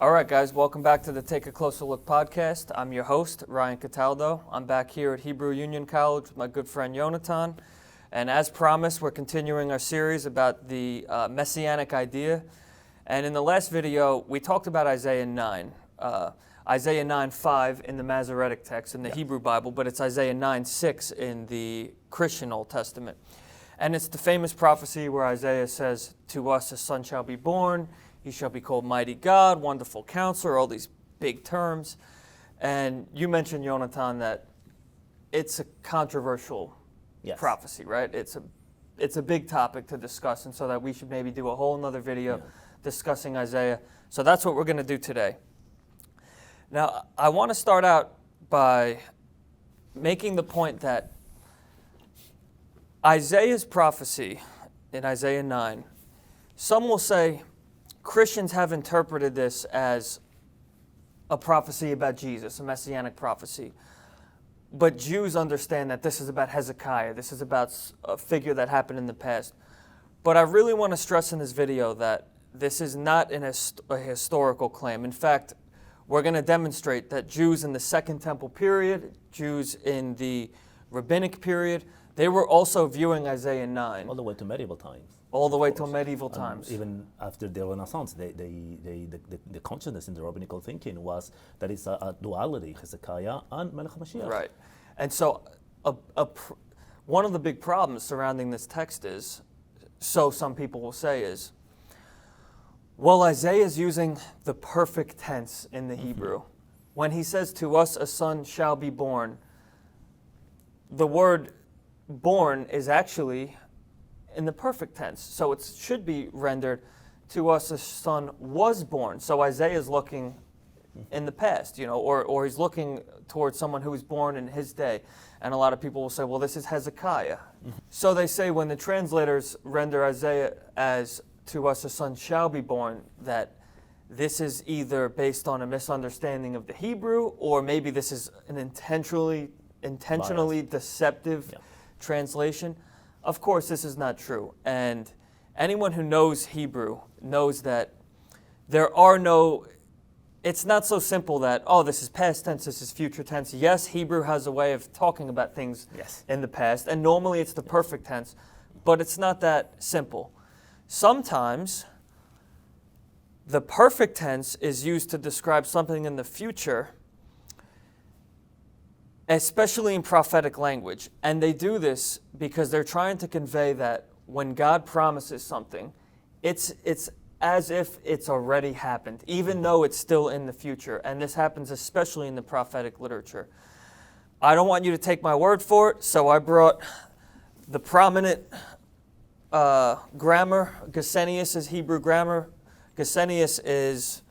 All right, guys, welcome back to the Take a Closer Look podcast. I'm your host, Ryan Cataldo. I'm back here at Hebrew Union College with my good friend Yonatan. And as promised, we're continuing our series about the messianic idea. And in the last video, we talked about Isaiah 9. Isaiah 9:5 in the Masoretic text in the Hebrew Bible, but it's Isaiah 9:6 in the Christian Old Testament. And it's the famous prophecy where Isaiah says, "To us a son shall be born, he shall be called Mighty God, Wonderful Counselor," all these big terms. And you mentioned, Yonatan, that it's a controversial prophecy, right? It's a big topic to discuss, and so that we should maybe do a whole nother video discussing Isaiah. So that's what we're going to do today. Now, I want to start out by making the point that Isaiah's prophecy in Isaiah 9, some will say Christians have interpreted this as a prophecy about Jesus, a messianic prophecy. But Jews understand that this is about Hezekiah. This is about a figure that happened in the past. But I really want to stress in this video that this is not a historical claim. In fact, we're going to demonstrate that Jews in the Second Temple period, Jews in the Rabbinic period, they were also viewing Isaiah 9. All the way to medieval times. All the way to medieval times. Even after the Renaissance, the consciousness in the rabbinical thinking was that it's a duality, Hezekiah and Melech HaMashiach. Right. And so one of the big problems surrounding this text is, so some people will say, is, well, Isaiah is using the perfect tense in the Hebrew. When he says, "To us a son shall be born," the word born is actually in the perfect tense. So it should be rendered, "To us a son was born." So Isaiah is looking in the past, or he's looking towards someone who was born in his day. And a lot of people will say, well, this is Hezekiah. So they say when the translators render Isaiah as "To us a son shall be born," that this is either based on a misunderstanding of the Hebrew, or maybe this is an intentionally deceptive translation. Of course, this is not true. And anyone who knows Hebrew knows that it's not so simple that, this is past tense, this is future tense. Yes, Hebrew has a way of talking about things in the past, and normally it's the perfect tense, but it's not that simple. Sometimes the perfect tense is used to describe something in the future, especially in prophetic language. And they do this because they're trying to convey that when God promises something, it's as if it's already happened, even though it's still in the future. And this happens especially in the prophetic literature. I don't want you to take my word for it, so I brought the prominent grammar, Gesenius Hebrew Grammar. Gesenius is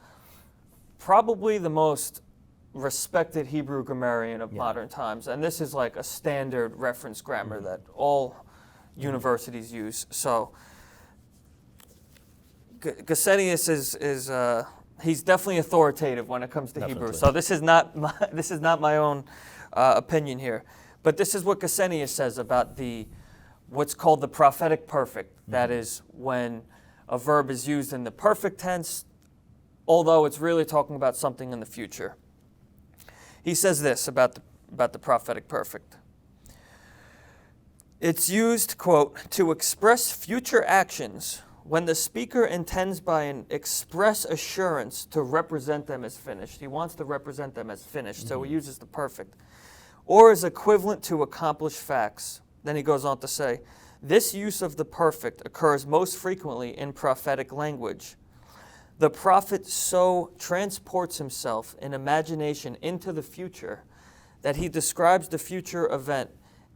probably the most respected Hebrew grammarian of modern times, and this is like a standard reference grammar that all universities use. So Gesenius is he's definitely authoritative when it comes to Hebrew. So this is not my own opinion here, but this is what Gesenius says about what's called the prophetic perfect. That is when a verb is used in the perfect tense, although it's really talking about something in the future. He says this about the prophetic perfect. It's used, quote, "to express future actions when the speaker intends by an express assurance to represent them as finished." He wants to represent them as finished, so he uses the perfect. "Or is equivalent to accomplished facts." Then he goes on to say, "This use of the perfect occurs most frequently in prophetic language. The prophet so transports himself in imagination into the future that he describes the future event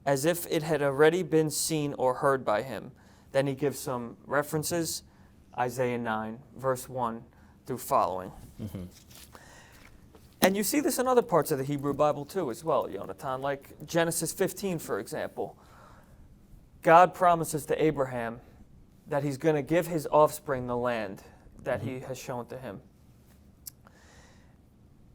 as if it had already been seen or heard by him." Then he gives some references, Isaiah 9, verse 1 through following. And you see this in other parts of the Hebrew Bible too as well, Yonatan, like Genesis 15, for example. God promises to Abraham that he's going to give his offspring the land that he has shown to him.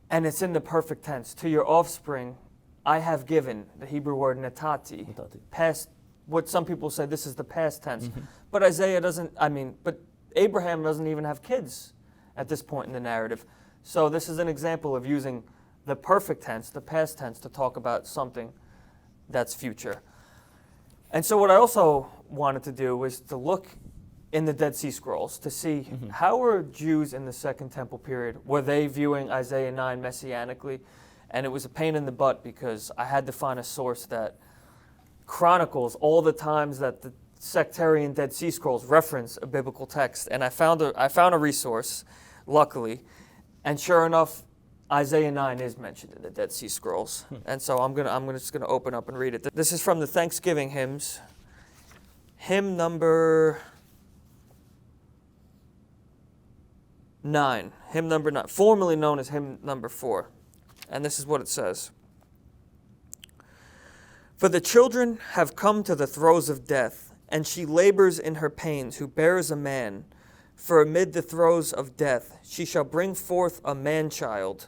And it's in the perfect tense. "To your offspring I have given," the Hebrew word natati. Past, what some people say this is the past tense. But Abraham doesn't even have kids at this point in the narrative. So this is an example of using the perfect tense, the past tense, to talk about something that's future. And so what I also wanted to do was to look in the Dead Sea Scrolls to see how were Jews in the Second Temple period, were they viewing Isaiah 9 messianically? And it was a pain in the butt because I had to find a source that chronicles all the times that the sectarian Dead Sea Scrolls reference a biblical text. And I found a resource, luckily, and sure enough, Isaiah 9 is mentioned in the Dead Sea Scrolls. And so I'm just gonna open up and read it. This is from the Thanksgiving hymns, hymn number 9, formerly known as hymn number 4. And this is what it says. For the children have come to the throes of death, and she labors in her pains who bears a man. For amid the throes of death she shall bring forth a man-child.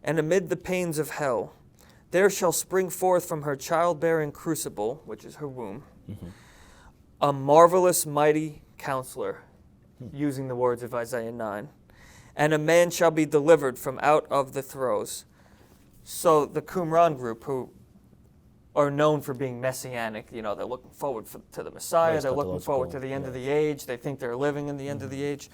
And amid the pains of hell there shall spring forth from her childbearing crucible, which is her womb, a marvelous mighty counselor, using the words of Isaiah 9. And a man shall be delivered from out of the throes. So the Qumran group, who are known for being messianic, they're looking forward to the Messiah, they're looking forward to the end of the age, they think they're living in the end of the age.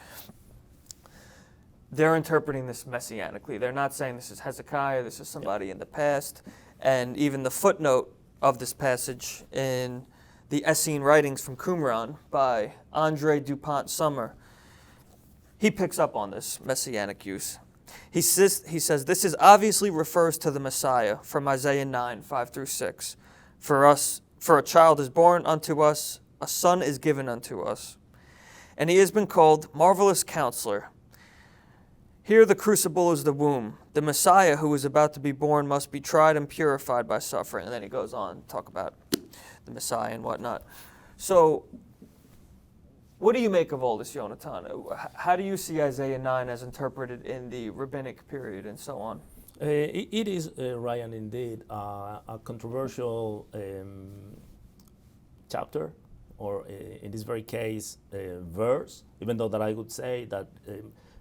They're interpreting this messianically. They're not saying this is Hezekiah, this is somebody in the past. And even the footnote of this passage in the Essene writings from Qumran by Andre Dupont Summer, he picks up on this messianic use. He says, this is obviously refers to the Messiah from Isaiah 9, 5 through 6. For a child is born unto us, a son is given unto us. And he has been called Marvelous Counselor. Here the crucible is the womb. The Messiah who is about to be born must be tried and purified by suffering. And then he goes on to talk about the Messiah and whatnot. So, what do you make of all this, Yonatan? How do you see Isaiah 9 as interpreted in the Rabbinic period and so on? It is, Ryan, indeed, a controversial chapter, or in this very case, verse, even though that I would say that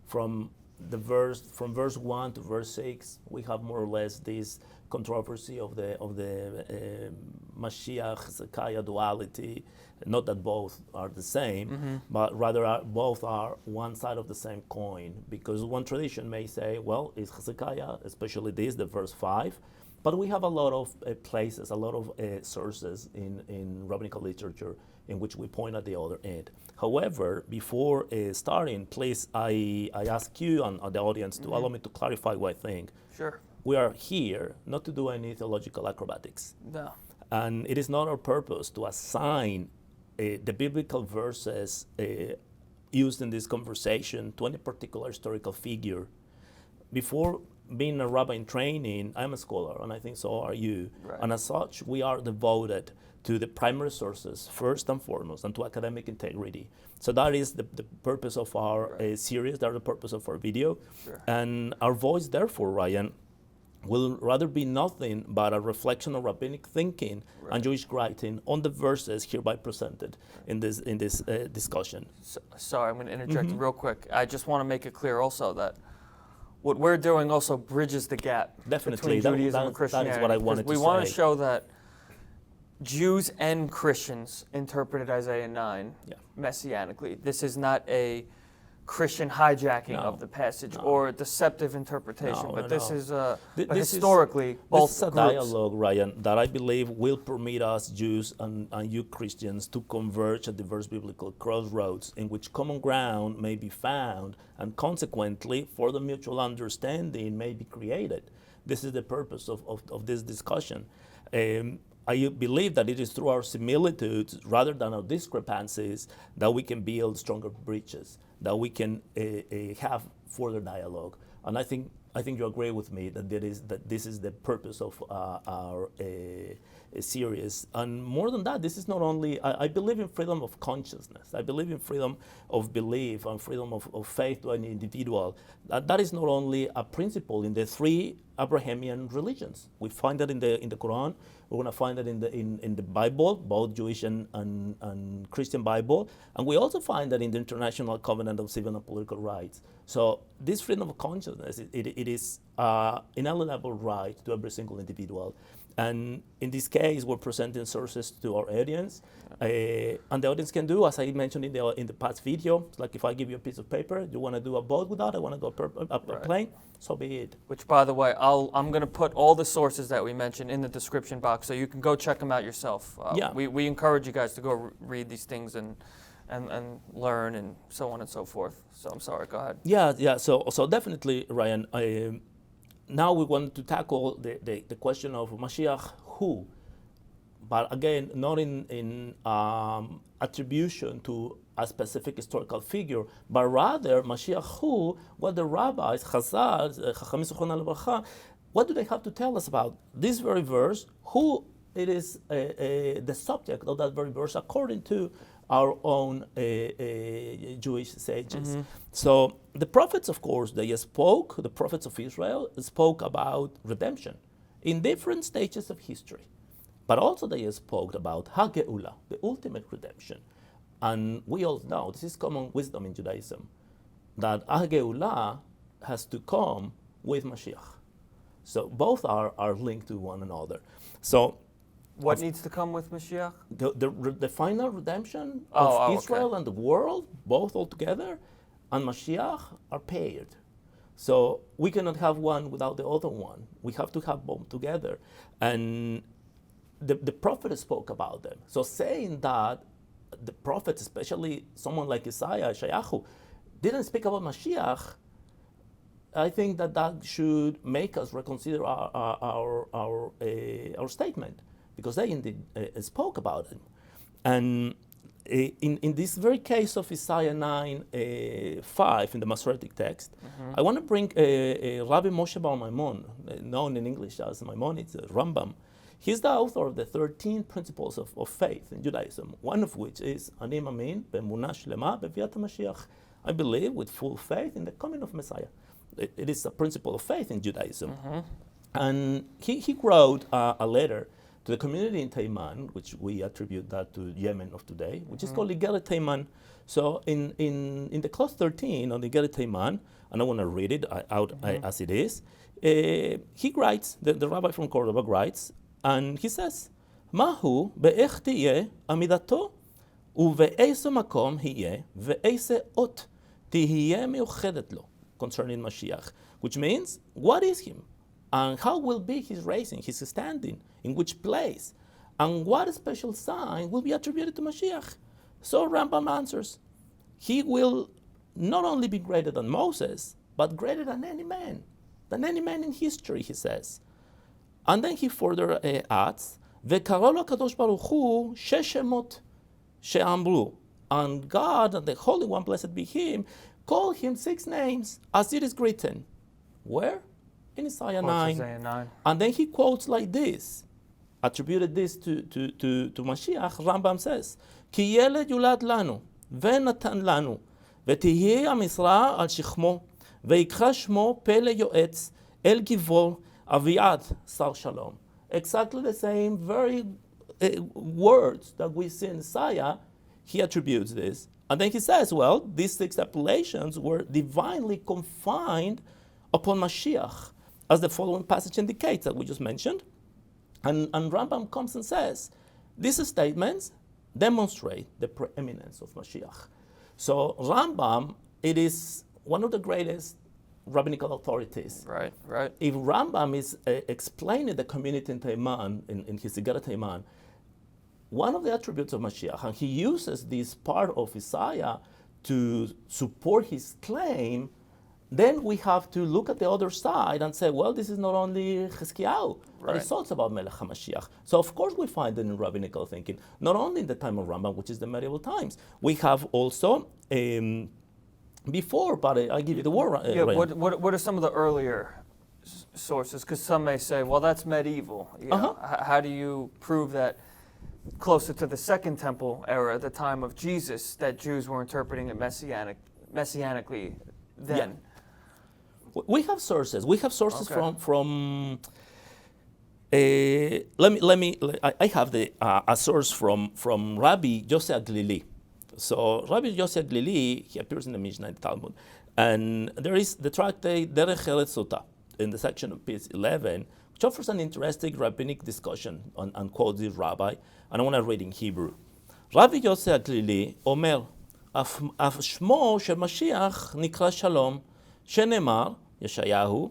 from verse 1 to verse 6, we have more or less this controversy of the Mashiach Hezekiah duality. Not that both are the same, but rather both are one side of the same coin. Because one tradition may say, well, it's Hezekiah, especially the verse 5. But we have a lot of places, a lot of sources in rabbinical literature in which we point at the other end. However, before starting, please, I ask you and the audience to allow me to clarify what I think. Sure. We are here not to do any theological acrobatics. No. And it is not our purpose to assign the biblical verses used in this conversation to any particular historical figure. Before being a rabbi in training, I'm a scholar, and I think so are you. Right. And as such, we are devoted to the primary sources, first and foremost, and to academic integrity. So that is the purpose of our series, that is the purpose of our video. Sure. And our voice, therefore, Ryan, will rather be nothing but a reflection of rabbinic thinking and Jewish writing on the verses hereby presented in this discussion. Sorry, I'm going to interject real quick. I just want to make it clear also that what we're doing also bridges the gap Definitely. between Judaism and Christianity. That is what I wanted to say. We want to show that Jews and Christians interpreted Isaiah 9 messianically. This is not a Christian hijacking of the passage or a deceptive interpretation, but this is historically both this is a groups. dialogue, Ryan, that I believe will permit us Jews and you Christians to converge at diverse biblical crossroads in which common ground may be found and consequently for the mutual understanding may be created. This is the purpose of this discussion. I believe that it is through our similitudes rather than our discrepancies that we can build stronger bridges, that we can have further dialogue. And I think you agree with me that this is the purpose of our series. And more than that, this is not only, I believe in freedom of consciousness. I believe in freedom of belief and freedom of faith to an individual. That is not only a principle in the three Abrahamian religions. We find that in the Quran. We're going to find it in the Bible, both Jewish and Christian Bible. And we also find that in the International Covenant of Civil and Political Rights. So this freedom of consciousness, it is inalienable right to every single individual. And in this case, we're presenting sources to our audience. And the audience can do, as I mentioned in the past video, like if I give you a piece of paper, you want to do a boat with that, I want to do a plane, so be it. Which, by the way, I'm going to put all the sources that we mentioned in the description box, so you can go check them out yourself. We encourage you guys to go read these things and learn and so on and so forth. So I'm sorry, go ahead. Yeah. So definitely, Ryan. Now we want to tackle the question of Mashiach who, but again, not in attribution to a specific historical figure, but rather Mashiach who, what the rabbis, Chazal, Chachamim Zichronam Livracha, what do they have to tell us about this very verse, who it is the subject of that very verse according to our own Jewish sages. So the prophets, of course, the prophets of Israel spoke about redemption in different stages of history. But also they spoke about HaGeula, the ultimate redemption. And we all know, this is common wisdom in Judaism, that HaGeula has to come with Mashiach. So both are linked to one another. So what needs to come with Mashiach? The final redemption of Israel and the world, both altogether, and Mashiach are paired. So we cannot have one without the other one. We have to have both together. And the prophet spoke about them. So saying that the prophets, especially someone like Isaiah, Shayahu, didn't speak about Mashiach, I think that should make us reconsider our statement, because they indeed spoke about it. And in this very case of Isaiah 9:5 in the Masoretic text, I want to bring Rabbi Moshe Bar Maimon, known in English as Maimonides, Rambam. He's the author of the 13 principles of faith in Judaism, one of which is Ani Mamin be'emunah shlema beviat HaMashiach. I believe with full faith in the coming of Messiah. It is a principle of faith in Judaism. And he wrote a letter to the community in Taiman, which we attribute that to Yemen of today, which is called Igeret Taiman. So in the clause 13 on Igeret Taiman, and I want to read it out as it is, he writes, the rabbi from Cordoba writes, and he says, Mahu be'ech tiyeh amidato uve'eise makom hiyeh ve'eise ot tihiyeh miuchedet lo, concerning Mashiach, which means, what is him? And how will be his raising, his standing, in which place? And what special sign will be attributed to Mashiach? So Rambam answers, he will not only be greater than Moses, but greater than any man in history, he says. And then he further adds, V'karo lo kadosh baruch hu shesh shemot she'amru. And God, and the Holy One, blessed be him, call him 6 names, as it is written. Where? In Isaiah 9. And then he quotes like this, attributed this to Mashiach. Rambam says, Ki yeled yulad lanu, ve'natan lanu, ve'tihye ha'misra al shichmo, ve'ikra shmo pele yoetz, el givor, aviad sar shalom. Exactly the same very words that we see in Isaiah, he attributes this. And then he says, well, these 6 appellations were divinely confined upon Mashiach, as the following passage indicates that we just mentioned. And Rambam comes and says, these statements demonstrate the preeminence of Mashiach. So Rambam, it is one of the greatest rabbinical authorities. Right. If Rambam is explaining the community in Taiman, in his Igeret Taiman, one of the attributes of Mashiach, and he uses this part of Isaiah to support his claim, then we have to look at the other side and say, well, this is not only Chizkiyahu, but it's also about Melech HaMashiach. So of course we find it in rabbinical thinking, not only in the time of Rambam, which is the medieval times. We have also before, but I'll give you the word. What are some of the earlier sources? Because some may say, well, that's medieval. You know, how do you prove that closer to the Second Temple era, the time of Jesus, that Jews were interpreting it messianically then? Yeah. We have sources. We have sources from I have a source from Rabbi Yosef Glili. So Rabbi Yosef Glili, he appears in the Mishnah and Talmud. And there is the tractate Derech Eretz Sota in the section of page 11, which offers an interesting rabbinic discussion and quotes this rabbi. And I want to read in Hebrew. Rabbi Yosef Glili Omer, אף שמו של משיח נקרא שלום, שנאמר, ישעיהו,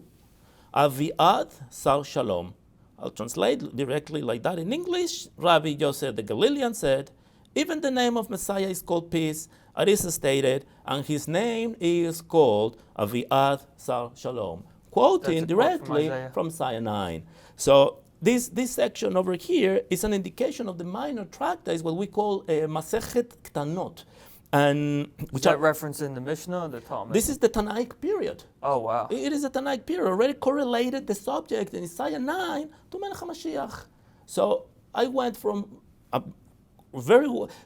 אביעד שר שלום. I'll translate directly like that in English. Rabbi Yosef the Galilean said, even the name of Messiah is called peace, it is stated, and his name is called Aviad Sar Shalom. Quoting directly from Isaiah 9. So this section over here is an indication of the minor tractates, what we call Masechet Ktanot. And which is that reference in the Mishnah or the Talmud? This is the Tanaic period. Oh, wow. It is a Tanaic period. Already correlated the subject in Isaiah 9 to Melech HaMashiach. So I went from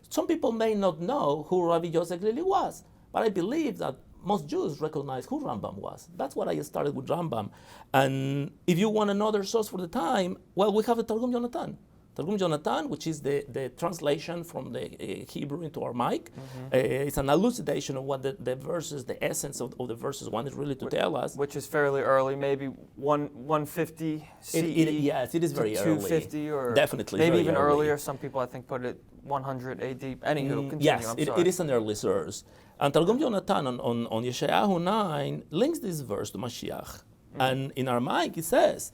some people may not know who Rabbi Yosef Glili was, but I believe that most Jews recognize who Rambam was. That's what I started with Rambam. And if you want another source for the time, well, we have the Targum Yonatan. Targum Yonatan, which is the translation from the Hebrew into Aramaic. It's an elucidation of what the verses, the essence of the verses wanted really to tell us. Which is fairly early, maybe 150 CE. Yes, it is very early. 250 or definitely maybe even early. earlier. Some people I think put it 100 AD. Anywho, continue. Yes, it is an early source. And Targum Yonatan on Yeshayahu 9 links this verse to Mashiach. And in Aramaic it says,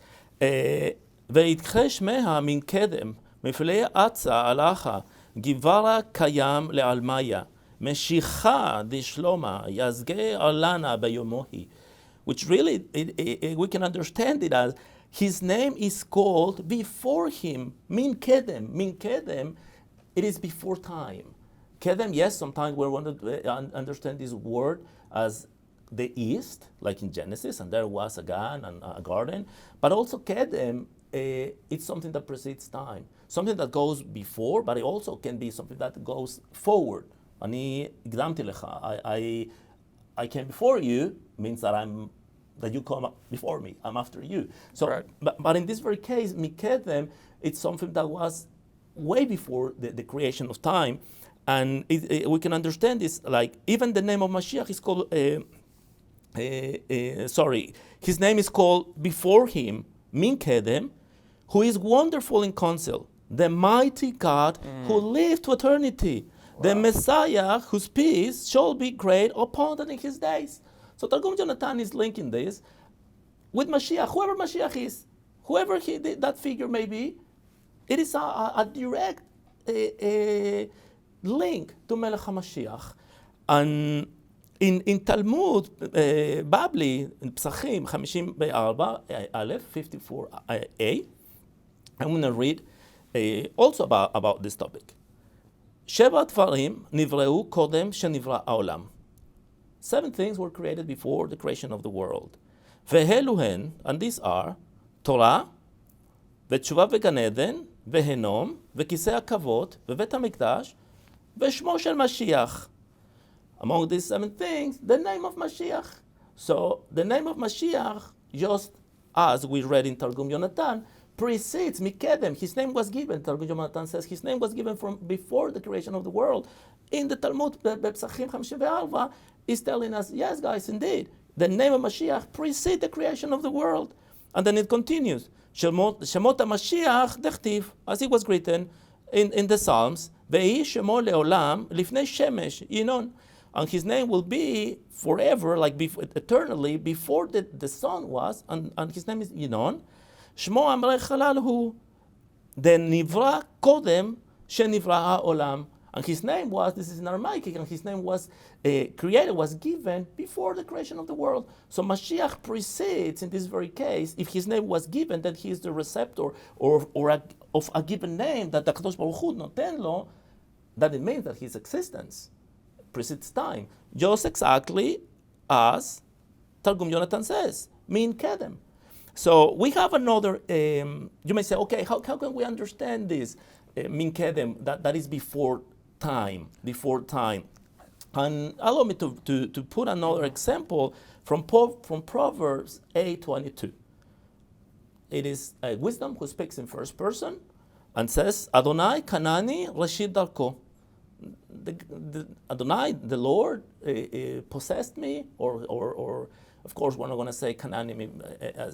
וידחה שמיה מן קדם, מפלאי אצה הלכה, גברה קיים לעלמיה, משיחה דשלומה, יזגה עלנה ביומוהי. Which really, we can understand it as, his name is called before him, min kedem. Min kedem, it is before time. Kedem, yes, sometimes we want to understand this word as the east, like in Genesis, and there was a Gan and a garden, but also kedem, it's something that precedes time, something that goes before, but it also can be something that goes forward. I came before you means that you come before me. I'm after you. So, right. but in this very case, mikedem, it's something that was way before the creation of time, and we can understand this like even the name of Mashiach is called. His name is called before him, min kedem, who is wonderful in counsel, the mighty God who lived to eternity, the Messiah whose peace shall be great upon in his days. So Targum Yonatan is linking this with Mashiach, whoever Mashiach is, whoever that figure may be, it is a direct link to Melech HaMashiach. And in Talmud, Babli, in Psachim 54 Aleph, 54a, I'm going to read also about this topic. שבע דברים נבראו קודם שנברא העולם. 7 things were created before the creation of the world. ואלו הן, and these are, תורה, ותשובה וגן עדן, והנום, וכיסא הכבוד, ובית המקדש, ושמו של משיח. Among these 7 things, the name of Mashiach. So the name of Mashiach, just as we read in Targum Yonatan, precedes Mikedem. His name was given, Targum Yonatan says, his name was given from before the creation of the world. In the Talmud, Psachim 54, is telling us, yes, guys, indeed, the name of Mashiach precedes the creation of the world. And then it continues, Shemot HaMashiach dechtiv, as it was written in the Psalms, Ve'i Shemo Leolam Lifnei Shemesh Yinon. And his name will be forever, like eternally, before the sun was, and his name is Yinon. Shmo Amrei Chalal Hu, Nivra Kodem Shenivra Ha'olam. And his name was, this is in Aramaic, and his name was created, was given before the creation of the world. So Mashiach precedes, in this very case, if his name was given, then he is the receptor of a given name that the Kadosh Baruch Hu noten lo, that it means that his existence precedes time. Just exactly as Targum Yonatan says, min kedem. So we have another, you may say, okay, how can we understand this min kedem, that is before time. And allow me to put another example from Proverbs 8:22. it is wisdom who speaks in first person and says, Adonai Kanani Rashid Darko. The Adonai, the Lord, possessed me, or of course, we're not going to say Kanani,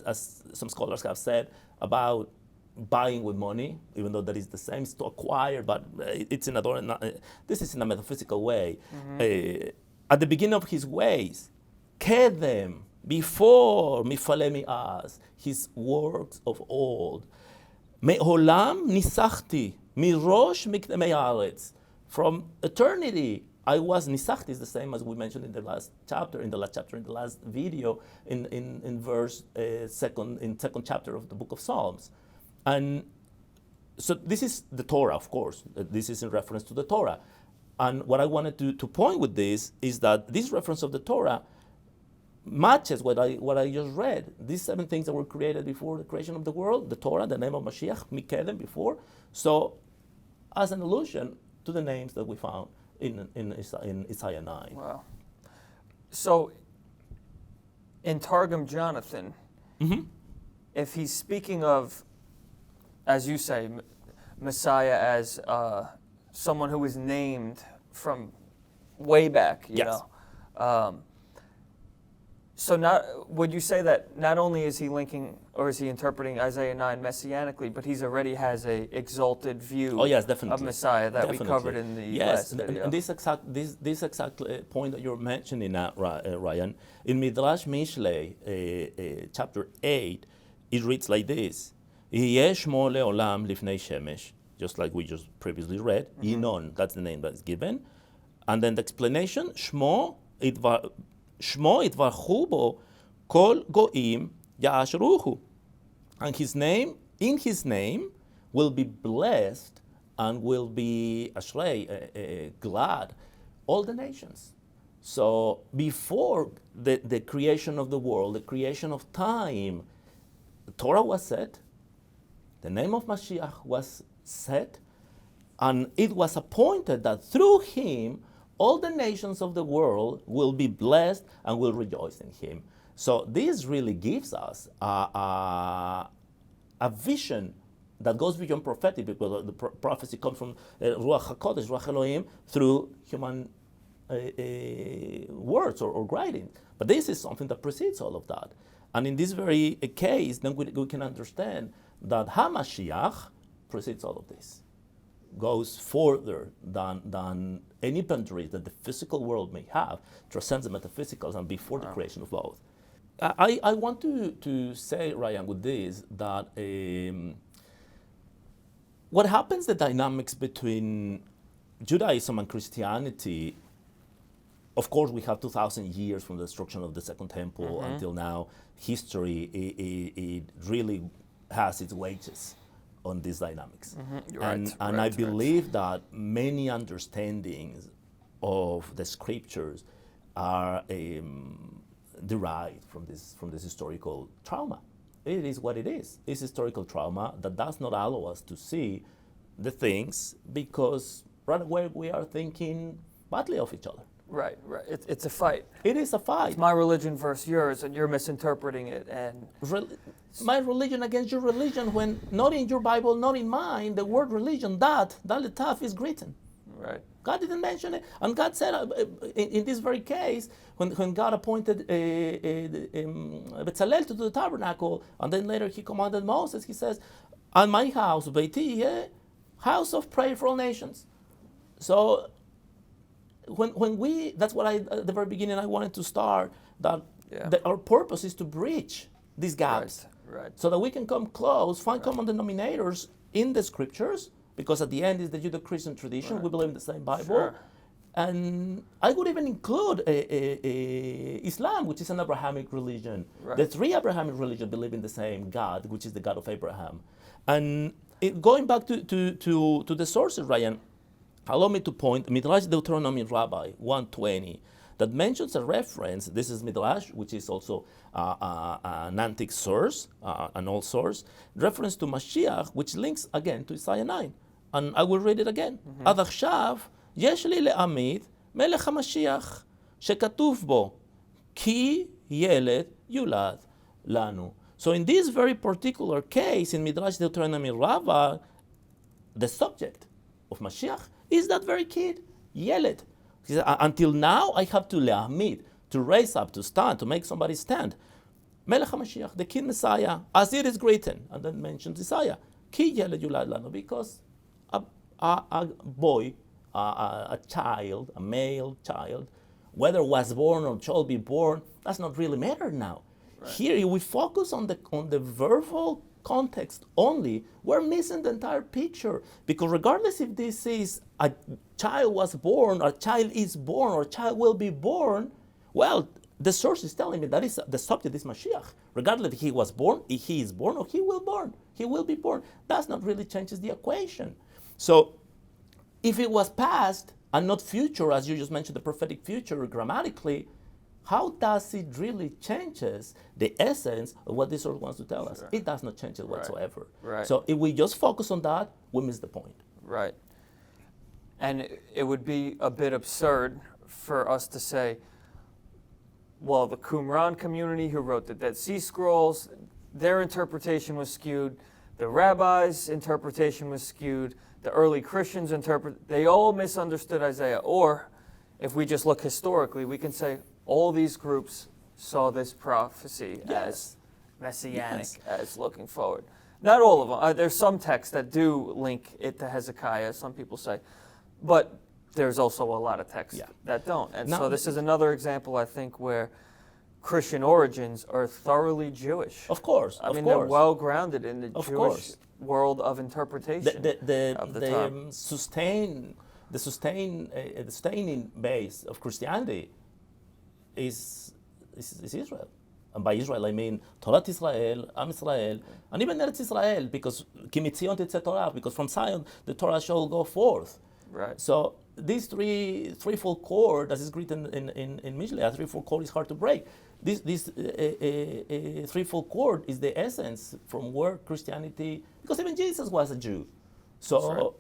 as some scholars have said, about buying with money, even though that is the same, it's to acquire, but it's in this is in a metaphysical way. At the beginning of his ways, Kedem, before Mifalemi as, his works of old. Me'olam nisachti, mirosh mikdemei haaretz. From eternity, I was nisachti is the same as we mentioned in the last chapter, in the last video, in verse second chapter of the book of Psalms. And so this is the Torah, of course. This is in reference to the Torah. And what I wanted to point with this is that this reference of the Torah matches what I just read. These 7 things that were created before the creation of the world, the Torah, the name of Mashiach, Mikedem before. So as an allusion to the names that we found in Isaiah 9. Wow. So in Targum Jonathan, if he's speaking of, as you say, Messiah as someone who was named from way back, you know. So would you say that not only is he linking or is he interpreting Isaiah 9 messianically, but he's already has a exalted view of Messiah that we covered in the last video? And this exact point that you're mentioning, Ryan, in Midrash Mishlei, chapter 8, it reads like this: Yesh mo leolam lifnei shemesh, just like we just previously read. Yinon, that's the name that's given, and then the explanation: Shmo itvarchu bo kol goim ya'ashruhu, and in his name will be blessed and will be ashrei, glad, all the nations. So before the creation of the world, the creation of time, the Torah was set, the name of Mashiach was set, and it was appointed that through him all the nations of the world will be blessed and will rejoice in him. So this really gives us a vision that goes beyond prophetic, because the prophecy comes from Ruach HaKodesh, Ruach Elohim, through human words or writing. But this is something that precedes all of that. And in this very case, then we can understand that HaMashiach precedes all of this, goes further than any boundaries that the physical world may have, transcends the metaphysicals and before the creation of both. I want to say, Ryan, with this, that what happens, the dynamics between Judaism and Christianity, of course, we have 2,000 years from the destruction of the Second Temple until now. History, it really has its wages on these dynamics. And I believe that many understandings of the scriptures are derived from this historical trauma. It is what it is. It's historical trauma that does not allow us to see the things, because right away we are thinking badly of each other. Right. It's a fight. It is a fight. It's my religion versus yours, and you're misinterpreting it. And my religion against your religion, when not in your Bible, not in mine, the word religion, that letaf is written. Right. God didn't mention it. And God said, in this very case, when God appointed Bezalel to do the tabernacle, and then later he commanded Moses, he says, "And my house, Beiti, house of prayer for all nations." So when we, that's what at the very beginning I wanted to start, that our purpose is to bridge these gaps, right. So that we can come close, find common denominators in the scriptures, because at the end is the Judeo-Christian tradition. We believe in the same Bible. Sure. And I would even include Islam, which is an Abrahamic religion. Right. The 3 Abrahamic religions believe in the same God, which is the God of Abraham. And going back to the sources, Ryan, allow me to point Midrash Deuteronomy Rabbi 120 that mentions a reference. This is Midrash, which is also an antique source, an old source, reference to Mashiach, which links again to Isaiah 9. And I will read it again. עד עכשיו יש לי להעמיד מלך המשיח שכתוב בו כי ילד יולד לנו. So in this very particular case, in Midrash Deuteronomy Rabbah, the subject of Mashiach is that very kid, Yeled. He said, until now, I have to le'amid, to raise up, to stand, to make somebody stand. Melech HaMashiach, the King Messiah, as it is written, and then mentions Isaiah, Ki Yeled Yulad Lanu, because a boy, a child, a male child, whether was born or shall be born, does not really matter now. Right. Here, we focus on the verbal context only, we're missing the entire picture. Because regardless if this is a child was born, or a child is born, or a child will be born, well, the source is telling me that is the subject is Mashiach. Regardless if he was born, if he is born, or he will be born. That's not really changes the equation. So if it was past and not future, as you just mentioned, the prophetic future grammatically, how does it really changes the essence of what this source wants to tell us? Sure. It does not change it whatsoever. Right. So if we just focus on that, we miss the point. Right. And it would be a bit absurd for us to say, well, the Qumran community who wrote the Dead Sea Scrolls, their interpretation was skewed, the rabbis' interpretation was skewed, the early Christians they all misunderstood Isaiah. Or if we just look historically, we can say all these groups saw this prophecy as messianic, as looking forward. Not all of them. There's some texts that do link it to Hezekiah, some people say, but there's also a lot of texts that don't. And so this is another example, I think, where Christian origins are thoroughly Jewish. Of course. I mean, they're well grounded in the Jewish world of interpretation of the time. The sustaining base of Christianity is Israel. And by Israel, I mean Torah Israel, Am Israel, and even Eretz Israel, because Ki mitzion tetzeh Torah, because from Zion the Torah shall go forth. Right. So this threefold cord, as is written in Mishle, a threefold cord is hard to break. This threefold cord is the essence from where Christianity, because even Jesus was a Jew. So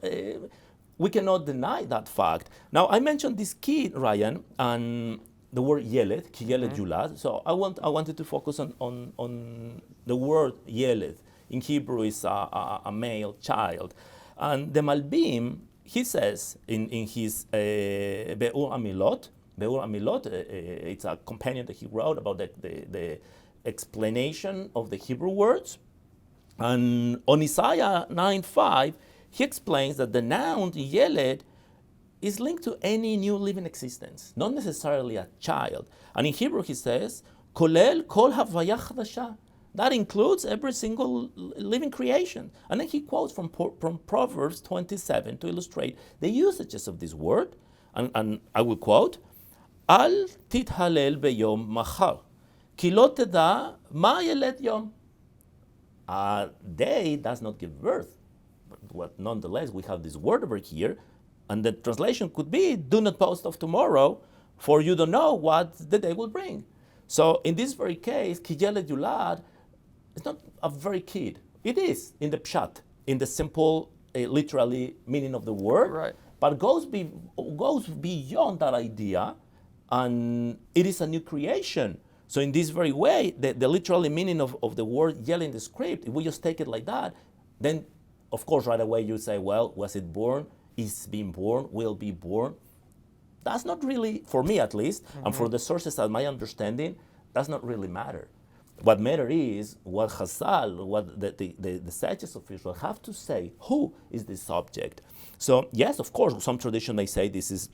we cannot deny that fact. Now, I mentioned this kid, Ryan, and the word Yeled, Ki Yeled Yulad. So I wanted to focus on the word Yeled. In Hebrew, is a male child. And the Malbim, he says in his Be'ur Amilot, it's a companion that he wrote about the explanation of the Hebrew words. And on Isaiah 9:5, he explains that the noun Yeled is linked to any new living existence, not necessarily a child. And in Hebrew he says, Kolel kol havaya chadasha. That includes every single living creation. And then he quotes from Proverbs 27 to illustrate the usages of this word. And I will quote, Al tithalel beyom machar, ki lo teda ma yeled yom. A day does not give birth. But nonetheless, we have this word over here, and the translation could be, do not boast of tomorrow, for you don't know what the day will bring. So in this very case, Ki Yeled Yulad is not a very kid. It is in the pshat, in the simple, literally meaning of the word, right. But goes beyond that idea, and it is a new creation. So in this very way, the literally meaning of the word Yeled in the script, if we just take it like that, then of course right away you say, well, was it born? Is being born, will be born. That's not really, for me at least, and for the sources at my understanding, does not really matter. What matters is what Chazal, what the sages of Israel have to say, who is the subject. So yes, of course, some tradition may say this is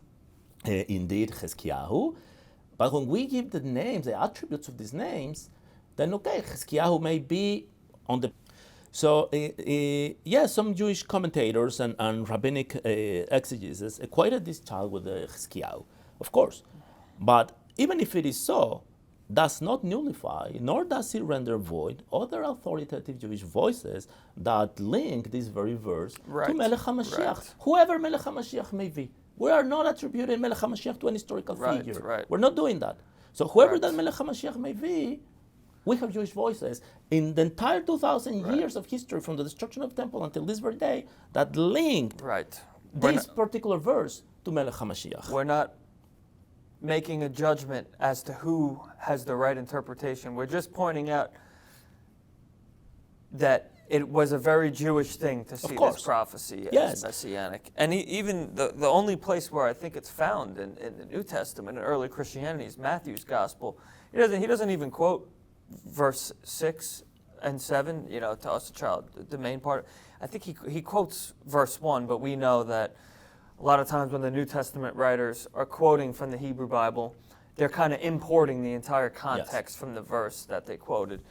indeed Chizkiyahu, but when we give the names, the attributes of these names, then okay, Chizkiyahu may be on the... So, some Jewish commentators and rabbinic exegesis equated this child with Hezekiah, of course. But even if it is so, does not nullify, nor does it render void other authoritative Jewish voices that link this very verse to Melech HaMashiach, whoever Melech HaMashiach may be. We are not attributing Melech HaMashiach to an historical figure. Right. We're not doing that. So whoever that Melech HaMashiach may be, we have Jewish voices in the entire 2,000 years of history from the destruction of the temple until this very day that link this particular verse to Melech HaMashiach. We're not making a judgment as to who has the right interpretation. We're just pointing out that it was a very Jewish thing to see this prophecy as messianic. And even the only place where I think it's found in the New Testament, in early Christianity, is Matthew's Gospel. He doesn't even quote verse 6 and 7, to us a child, the main part. I think he quotes verse 1, but we know that a lot of times when the New Testament writers are quoting from the Hebrew Bible, they're kind of importing the entire context from the verse that they quoted.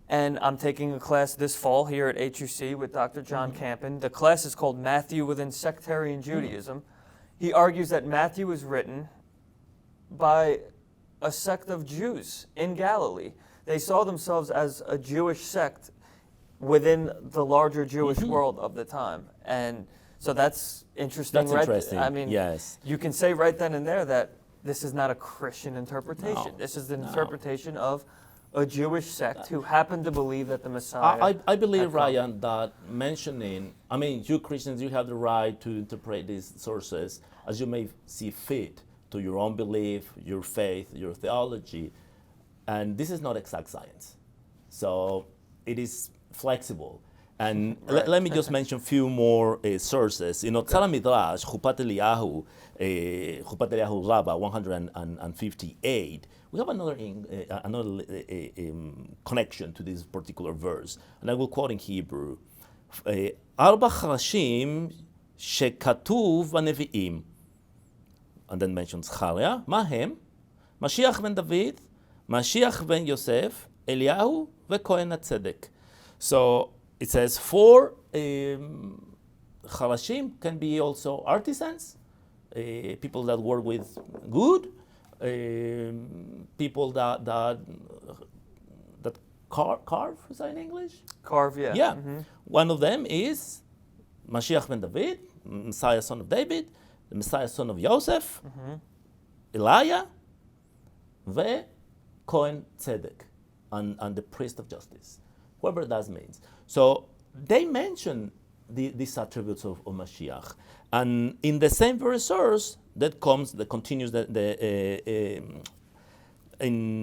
And I'm taking a class this fall here at HUC with Dr. John Campen. The class is called Matthew Within Sectarian Judaism. He argues that Matthew was written by a sect of Jews in Galilee. They saw themselves as a Jewish sect within the larger Jewish world of the time. And so that's interesting. That's interesting. I mean, you can say right then and there that this is not a Christian interpretation. No, this is the interpretation of a Jewish sect who happened to believe that the Messiah... I believe, Ryan, that you Christians, you have the right to interpret these sources as you may see fit to your own belief, your faith, your theology. And this is not exact science. So it is flexible. And let me just mention a few more sources. Tzara Midrash, Chupat Eliyahu Rabbah, 158. We have another connection to this particular verse, and I will quote in Hebrew. Arba Charashim shekatuv v'nevi'im, and then mentions Zechariah. Mahem, Mashiach ben David, Mashiach ben Yosef, Eliyahu veKohen HaTzedek. So it says 4 Charashim can be also artisans, people that work with wood, people that carve, is that in English? Carve, yeah. Yeah. One of them is Mashiach ben David, Messiah son of David, the Messiah son of Joseph, Elijah, ve Kohen Tzedek, and the priest of justice, whoever that means. So they mention these attributes of Mashiach. And in the same very source, that continues in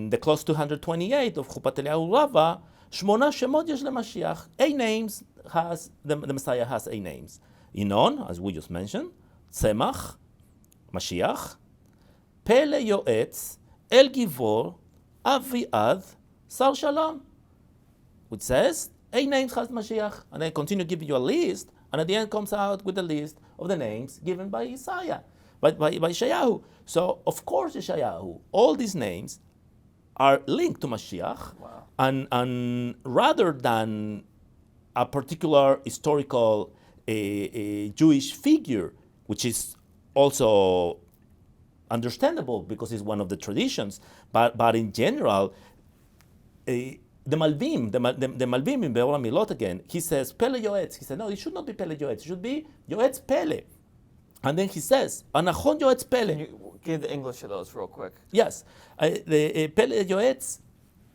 the clause 228 of Chupat Eliyahu Rabbah, Shmona Shemot Yesh LeMashiach. 8 names the Messiah has 8 names. Inon, as we just mentioned, Tzemach, Mashiach, Pele Yoetz, El Givor, Aviad, Sar Shalom, which says 8 names has Mashiach, and then continue giving you a list, and at the end comes out with a list of the names given by Isaiah, by Yeshayahu. So, of course, Yeshayahu, all these names are linked to Mashiach, and rather than a particular historical Jewish figure, which is also understandable because it's one of the traditions, but in general, the Malbim in Be'or HaMilot again, he says, Pele Yoetz. He said, no, it should not be Pele Yoetz. It should be Yoetz Pele. And then he says, Anachon Yoetz Pele. Can you give the English of those real quick? Yes. The Pele Yoetz.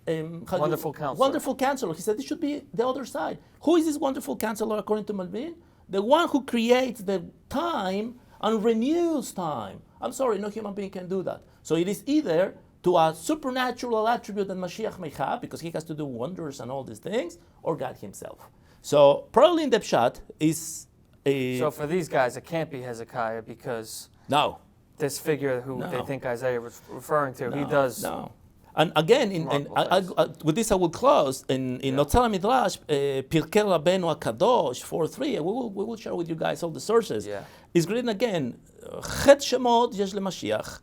Wonderful counselor. Wonderful counselor. He said it should be the other side. Who is this wonderful counselor according to Malbim? The one who creates the time and renews time. I'm sorry, no human being can do that. So it is either to a supernatural attribute that Mashiach may have, because he has to do wonders and all these things, or God himself. So probably in the Pshat is a... So for these guys, it can't be Hezekiah because... No. This figure who they think Isaiah was referring to, he does... No. And again, with this I will close. In Tzara Midrash, Pirkei Rabbeinu HaKadosh 4:3, we will share with you guys all the sources. Yeah. It's written again, Chet Shemot Yesh LeMashiach,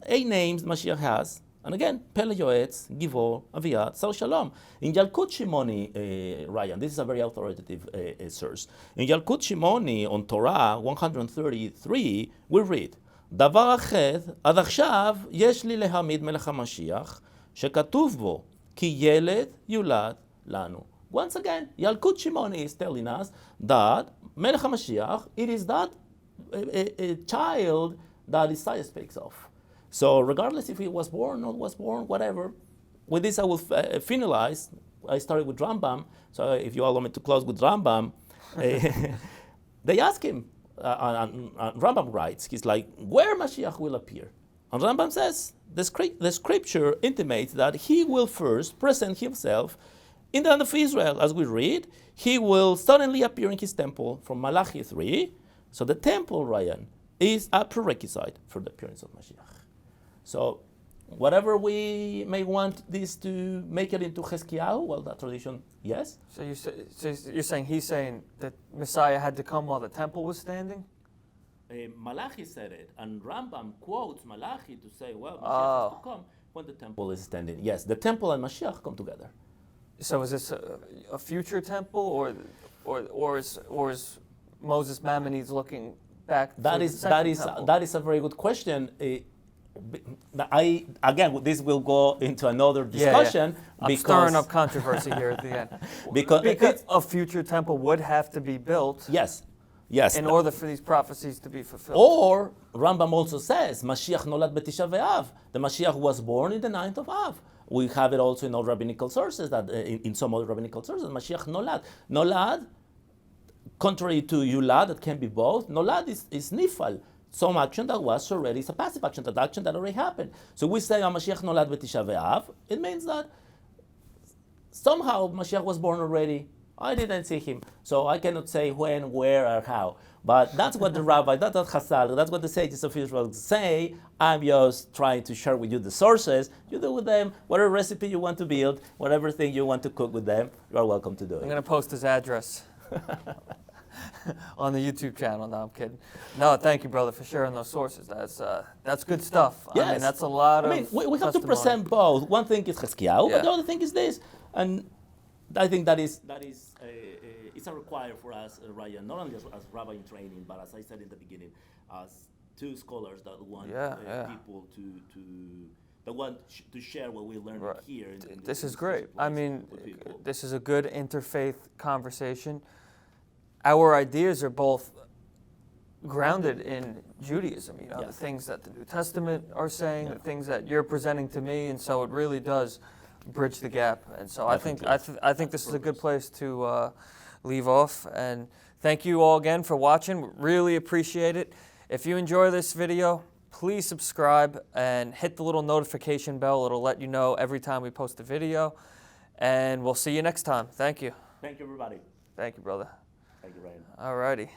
8 names Mashiach has, and again, Pele Yoetz, Givor, Aviad, Sar Shalom. In Yalkut Shimoni, Ryan, this is a very authoritative source. In Yalkut Shimoni on Torah 133, we read, דבר אחר, עד עכשיו יש לי להעמיד מלך המשיח, שכתוב בו, כי ילד יולד לנו. Once again, Yalkut Shimoni is telling us that מלך המשיח, it is that a child that Isaiah speaks of. So regardless if he was born or not was born, whatever, with this I will finalize. I started with Rambam, so if you allow me to close with Rambam, they ask him, and Rambam writes, he's like, where Mashiach will appear? And Rambam says, the scripture intimates that he will first present himself in the land of Israel, as we read, he will suddenly appear in his temple from Malachi 3. So the temple, Ryan, is a prerequisite for the appearance of Mashiach. So whatever we may want this to make it into Hezekiah, well, that tradition, yes. So you're saying he's saying that Messiah had to come while the temple was standing? Malachi said it, and Rambam quotes Malachi to say, well, Mashiach has to come when the temple is standing. Yes, the temple and Mashiach come together. So is this a future temple, or is Moses Maimonides looking back? That is a very good question. Again, this will go into another discussion. Yeah. I'm stirring up controversy here at the end. because a future temple would have to be built. Yes. In order for these prophecies to be fulfilled. Or Rambam also says, Mashiach nolad b'tisha v'av. The Mashiach was born in the 9th of Av. We have it also in all rabbinical sources, that in some other rabbinical sources, Mashiach nolad. Nolad, contrary to yulad, that can be both, nolad is nifal. Some action that was already, it's a passive action, that action that already happened. So we say, Mashiach nolad b'tisha v'av. It means that somehow Mashiach was born already. I didn't see him, so I cannot say when, where, or how. But that's what the rabbi, that's what Chazal, that's what the sages of Israel say. I'm just trying to share with you the sources. You do with them whatever recipe you want to build, whatever thing you want to cook with them. You are welcome to do it. I'm going to post his address on the YouTube channel. No, I'm kidding. No, thank you, brother, for sharing those sources. That's good stuff. Yes. I mean, that's a lot of. I mean, we have to present both. One thing is Hezekiah, but the other thing is this, and I think that is it's a requirement for us, Ryan, not only as rabbi in training, but as I said in the beginning, as two scholars that want people to share what we learned here. This is great. I mean, this is a good interfaith conversation. Our ideas are both grounded in Judaism, the things that the New Testament are saying, the things that you're presenting to me, and so it really does bridge the gap. And so I think this is a good place to leave off. And thank you all again for watching. Really appreciate it. If you enjoy this video, please subscribe and hit the little notification bell. It'll let you know every time we post a video. And we'll see you next time. Thank you. Thank you, everybody. Thank you, brother. Thank you, Ryan. All righty.